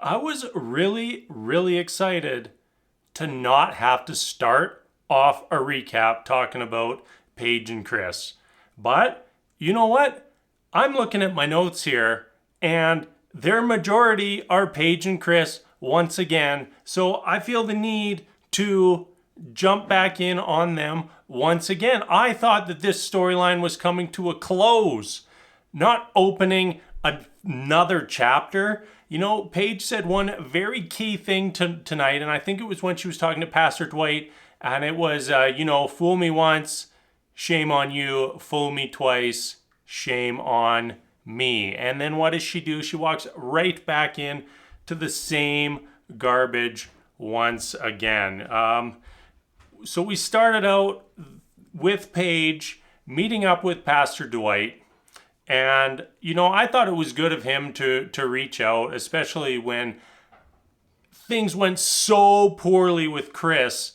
I was really, really excited to not have to start off a recap talking about Paige and Chris. But you know what? I'm looking at my notes here, and their majority are Paige and Chris once again. So I feel the need to jump back in on them once again. I thought that this storyline was coming to a close, not opening another chapter. You know, Paige said one very key thing tonight, and I think it was when she was talking to Pastor Dwight, and it was, fool me once, shame on you, fool me twice, shame on me. And then what does she do? She walks right back in to the same garbage once again. So we started out with Paige meeting up with Pastor Dwight. And, I thought it was good of him to reach out, especially when things went so poorly with Chris.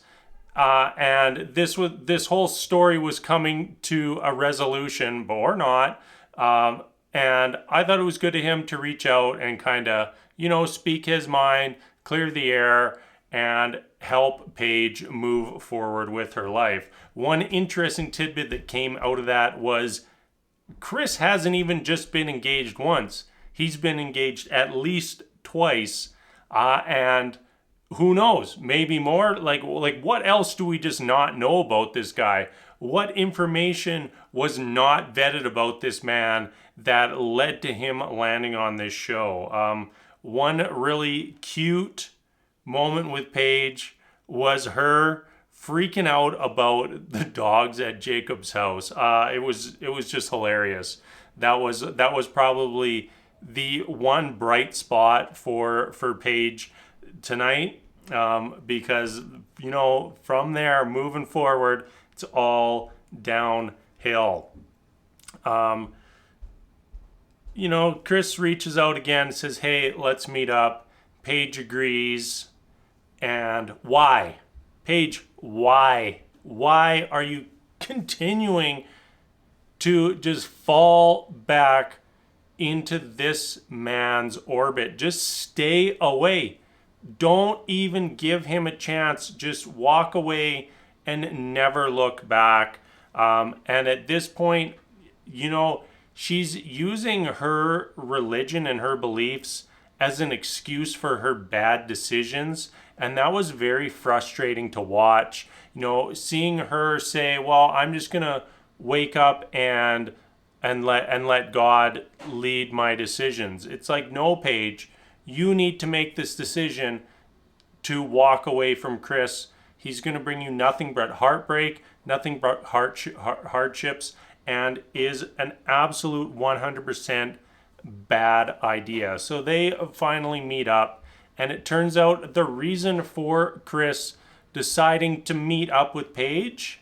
And this whole story was coming to a resolution, or not. And I thought it was good of him to reach out and kind of, speak his mind, clear the air, and help Paige move forward with her life. One interesting tidbit that came out of that was Chris hasn't even just been engaged once. He's been engaged at least twice. And who knows, maybe more. Like what else do we just not know about this guy? What information was not vetted about this man that led to him landing on this show? One really cute moment with Paige was her freaking out about the dogs at Jacob's house. It was just hilarious. That was probably the one bright spot for Paige tonight, because from there moving forward, it's all downhill. Chris reaches out again, says, "Hey, let's meet up." Paige agrees, and why? Paige, why? Why are you continuing to just fall back into this man's orbit? Just stay away. Don't even give him a chance. Just walk away and never look back. And at this point, she's using her religion and her beliefs as an excuse for her bad decisions. And that was very frustrating to watch. Seeing her say, "Well, I'm just gonna wake up and let God lead my decisions." It's like, no, Paige, you need to make this decision to walk away from Chris. He's gonna bring you nothing but heartbreak, nothing but hardships, and is an absolute 100% bad idea. So they finally meet up. And it turns out the reason for Chris deciding to meet up with Paige,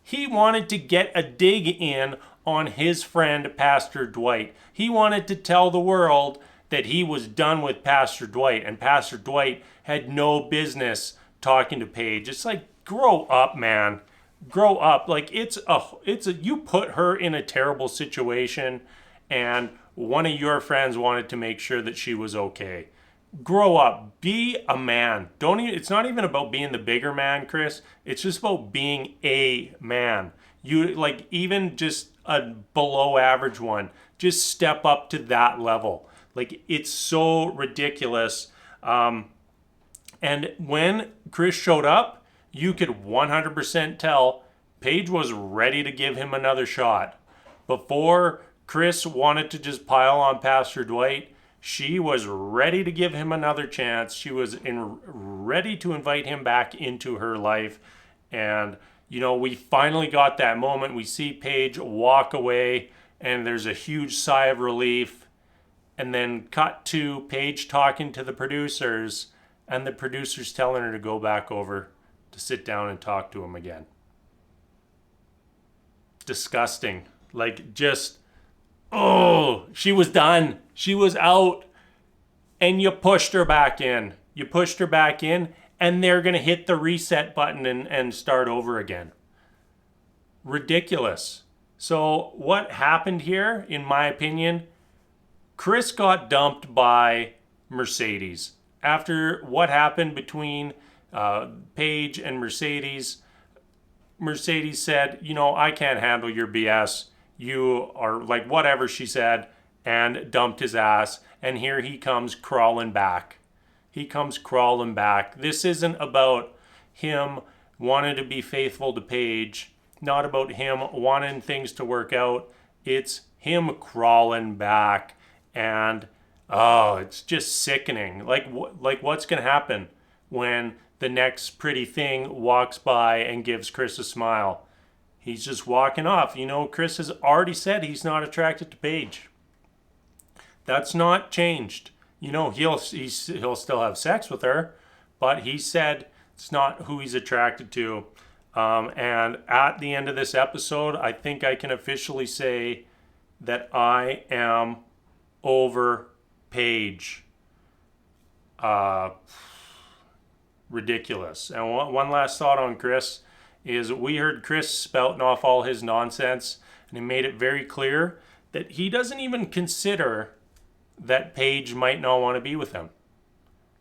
he wanted to get a dig in on his friend, Pastor Dwight. He wanted to tell the world that he was done with Pastor Dwight, and Pastor Dwight had no business talking to Paige. It's like, grow up, man. Grow up. Like, you put her in a terrible situation, and one of your friends wanted to make sure that she was okay. Grow up. Be a man. It's not even about being the bigger man, Chris. It's just about being a man. You, even just a below average one, just step up to that level. It's so ridiculous. And when Chris showed up, you could 100% tell Paige was ready to give him another shot. Before Chris wanted to just pile on Pastor Dwight, she was ready to give him another chance. She was ready to invite him back into her life. And, we finally got that moment. We see Paige walk away, and there's a huge sigh of relief. And then cut to Paige talking to the producers, and the producers telling her to go back over to sit down and talk to him again. Disgusting. She was done. She was out. And you pushed her back in. And they're going to hit the reset button and start over again. Ridiculous. So what happened here, in my opinion, Chris got dumped by Mercedes. After what happened between Paige and Mercedes, Mercedes said, I can't handle your BS. You are like whatever, she said, and dumped his ass. And here he comes crawling back. He comes crawling back. This isn't about him wanting to be faithful to Paige, not about him wanting things to work out. It's him crawling back. And oh, it's just sickening. Like what's going to happen when the next pretty thing walks by and gives Chris a smile? He's just walking off. Chris has already said he's not attracted to Paige. That's not changed. He'll still have sex with her, but he said it's not who he's attracted to. And at the end of this episode, I think I can officially say that I am over Paige. Ridiculous. And one last thought on Chris is we heard Chris spouting off all his nonsense, and he made it very clear that he doesn't even consider that Paige might not want to be with him.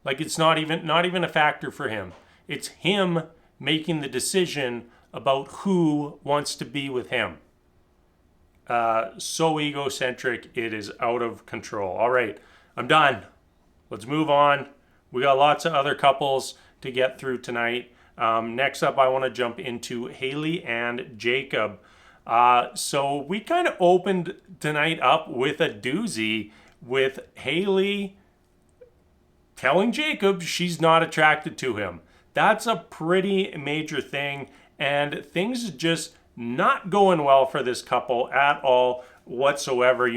Like it's not even a factor for him. It's him making the decision about who wants to be with him. So egocentric, it is out of control. All right, I'm done. Let's move on. We got lots of other couples to get through tonight. Next up, I want to jump into Haley and Jacob. So we kind of opened tonight up with a doozy with Haley telling Jacob she's not attracted to him. That's a pretty major thing, and things just not going well for this couple at all whatsoever.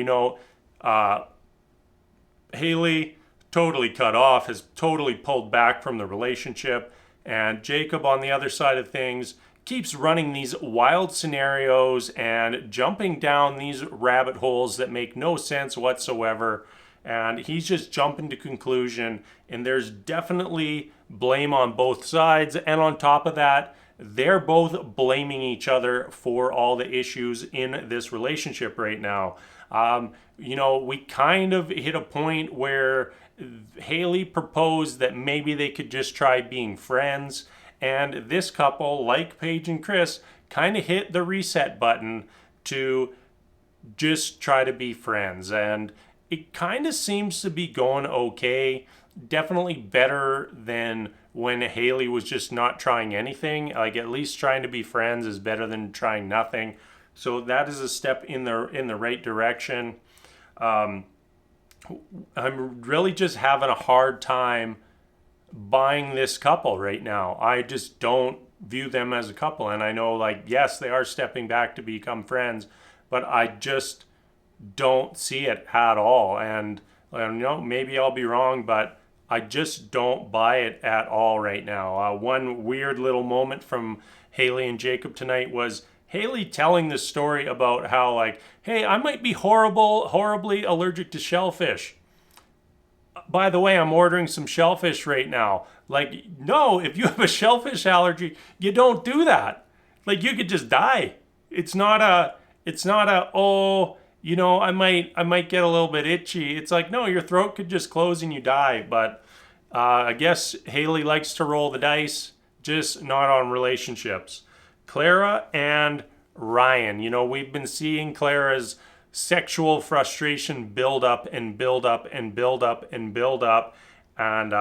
Haley totally cut off, has totally pulled back from the relationship, and Jacob on the other side of things keeps running these wild scenarios and jumping down these rabbit holes that make no sense whatsoever. And he's just jumping to conclusion, and there's definitely blame on both sides. And on top of that, they're both blaming each other for all the issues in this relationship right now. We kind of hit a point where Haley proposed that maybe they could just try being friends. And this couple, like Paige and Chris, kind of hit the reset button to just try to be friends. And it kind of seems to be going okay. Definitely better than when Haley was just not trying anything. Like at least trying to be friends is better than trying nothing. So that is a step in the right direction. I'm really just having a hard time buying this couple right now. I just don't view them as a couple. And I know, yes, they are stepping back to become friends, but I just don't see it at all. And maybe I'll be wrong, but I just don't buy it at all right now. One weird little moment from Haley and Jacob tonight was Haley telling the story about how hey, I might be horribly allergic to shellfish. By the way, I'm ordering some shellfish right now. No, if you have a shellfish allergy, you don't do that. You could just die. It's not a, I might get a little bit itchy. It's no, your throat could just close and you die. But I guess Haley likes to roll the dice, just not on relationships. Clara and Ryan. We've been seeing Clara's sexual frustration build up and build up and build up and build up. And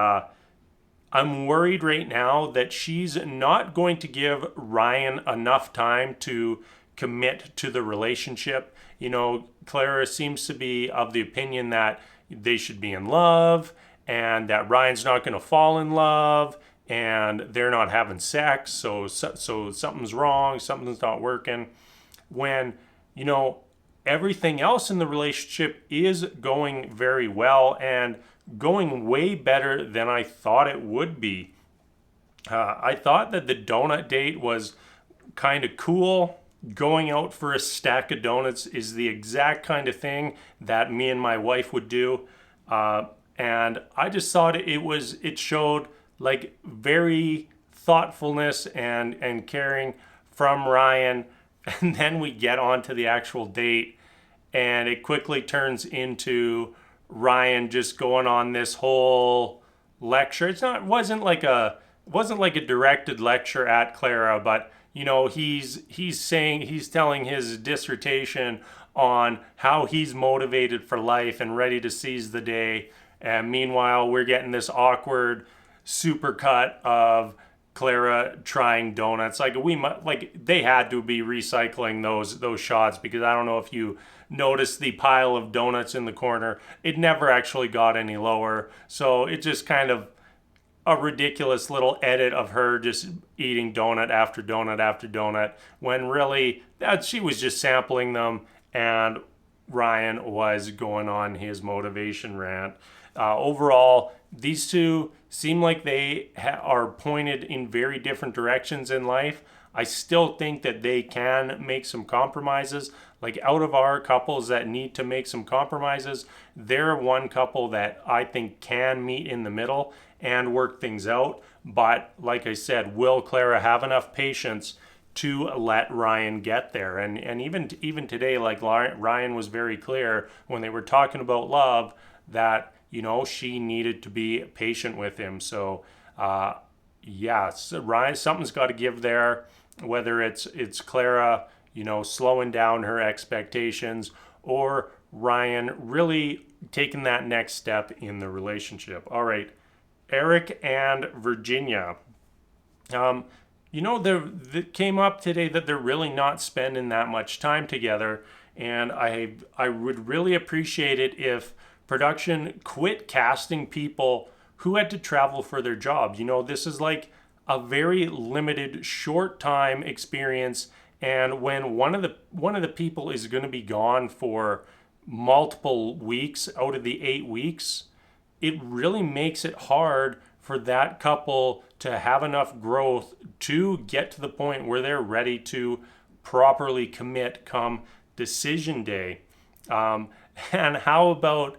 I'm worried right now that she's not going to give Ryan enough time to commit to the relationship. Clara seems to be of the opinion that they should be in love and that Ryan's not going to fall in love and they're not having sex. So something's wrong. Something's not working. When, everything else in the relationship is going very well and going way better than I thought it would be. I thought that the donut date was kind of cool. Going out for a stack of donuts is the exact kind of thing that me and my wife would do. And I just thought it showed very thoughtfulness and caring from Ryan. And then we get on to the actual date, and it quickly turns into Ryan just going on this whole lecture. It wasn't like a directed lecture at Clara, but he's telling his dissertation on how he's motivated for life and ready to seize the day. And meanwhile, we're getting this awkward supercut of Clara trying donuts. Like they had to be recycling those shots, because I don't know if you noticed the pile of donuts in the corner. It never actually got any lower. So it just kind of a ridiculous little edit of her just eating donut after donut after donut, when really that she was just sampling them and Ryan was going on his motivation rant. Overall, these two seem like they are pointed in very different directions in life. I still think that they can make some compromises. Like, out of our couples that need to make some compromises, they're one couple that I think can meet in the middle and work things out. But like I said, will Clara have enough patience to let Ryan get there? And even today, like, Ryan was very clear when they were talking about love that she needed to be patient with him. So so Ryan, something's got to give there, whether it's Clara slowing down her expectations, or Ryan really taking that next step in the relationship. All right, Eric and Virginia. That came up today that they're really not spending that much time together, and I would really appreciate it if production quit casting people who had to travel for their jobs. This is like a very limited, short time experience, and when one of the people is going to be gone for multiple weeks out of the 8 weeks, it really makes it hard for that couple to have enough growth to get to the point where they're ready to properly commit come decision day. And how about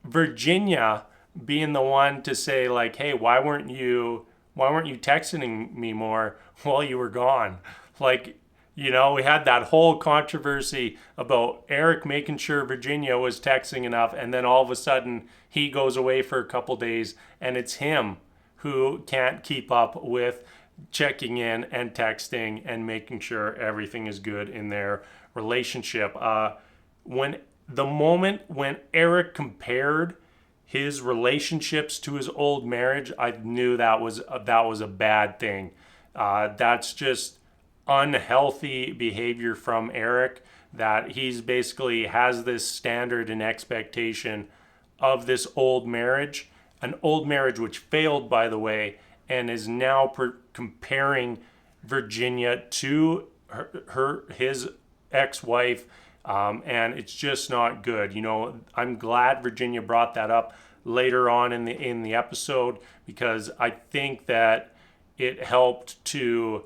Virginia being the one to say, like, hey, why weren't you texting me more while you were gone? Like, we had that whole controversy about Eric making sure Virginia was texting enough, and then all of a sudden he goes away for a couple days and it's him who can't keep up with checking in and texting and making sure everything is good in their relationship. When Eric compared his relationships to his old marriage, I knew that was a bad thing. That's just unhealthy behavior from Eric, that he's basically has this standard and expectation of this old marriage, an old marriage which failed, by the way, and is now comparing Virginia to his ex-wife, and it's just not good. I'm glad Virginia brought that up later on in the episode, because I think that it helped to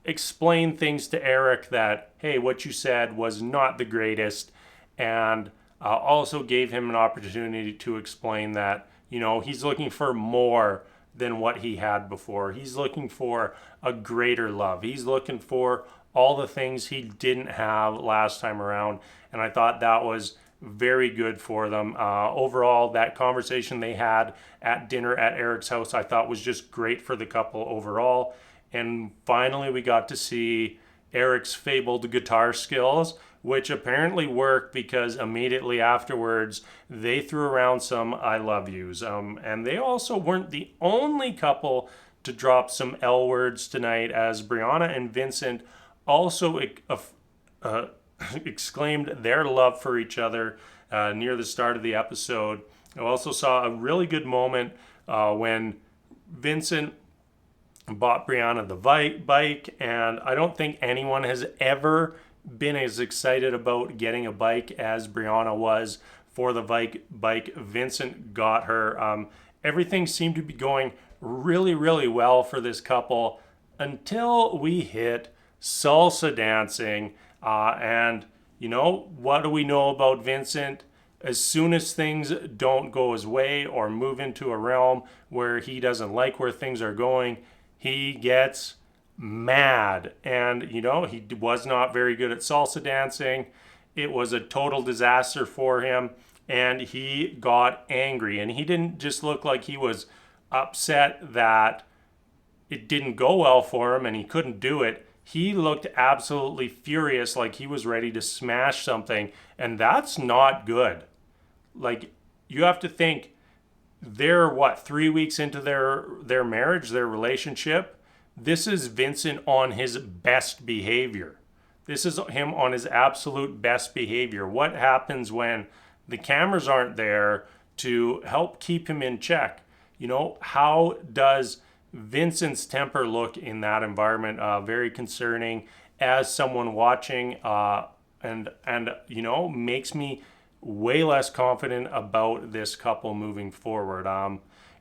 explain things to Eric that, hey, what you said was not the greatest, and also gave him an opportunity to explain that he's looking for more than what he had before. He's looking for a greater love. He's looking for all the things he didn't have last time around, and I thought that was very good for them. Overall, that conversation they had at dinner at Eric's house, I thought was just great for the couple overall. And finally, we got to see Eric's fabled guitar skills, which apparently worked, because immediately afterwards, they threw around some I love yous. And they also weren't the only couple to drop some L words tonight, as Brianna and Vincent also exclaimed their love for each other near the start of the episode. I also saw a really good moment when Vincent bought Brianna the bike, and I don't think anyone has ever been as excited about getting a bike as Brianna was for the bike Vincent got her. Everything seemed to be going really, really well for this couple until we hit salsa dancing. And what do we know about Vincent? As soon as things don't go his way or move into a realm where he doesn't like where things are going, he gets mad. And, he was not very good at salsa dancing. It was a total disaster for him. and he got angry. And he didn't just look like he was upset that it didn't go well for him and he couldn't do it. He looked absolutely furious, like he was ready to smash something, and that's not good. Like, you have to think, they're what, 3 weeks into their marriage, their relationship. This is Vincent on his best behavior. This is him on his absolute best behavior. What happens when the cameras aren't there to help keep him in check? You know, how does Vincent's temper look in that environment? Very concerning as someone watching, and you know, makes me way less confident about this couple moving forward.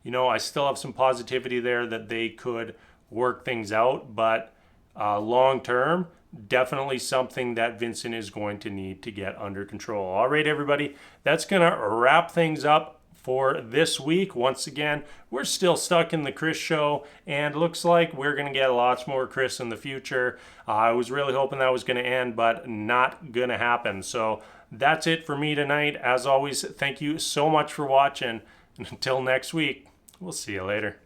You know, I still have some positivity there that they could work things out, but long term, definitely something that Vincent is going to need to get under control. All right, everybody, that's going to wrap things up for this week. Once again, we're still stuck in the Chris show, and looks like we're going to get lots more Chris in the future. I was really hoping that was going to end, but not going to happen. So that's it for me tonight. As always, thank you so much for watching. Until next week, we'll see you later.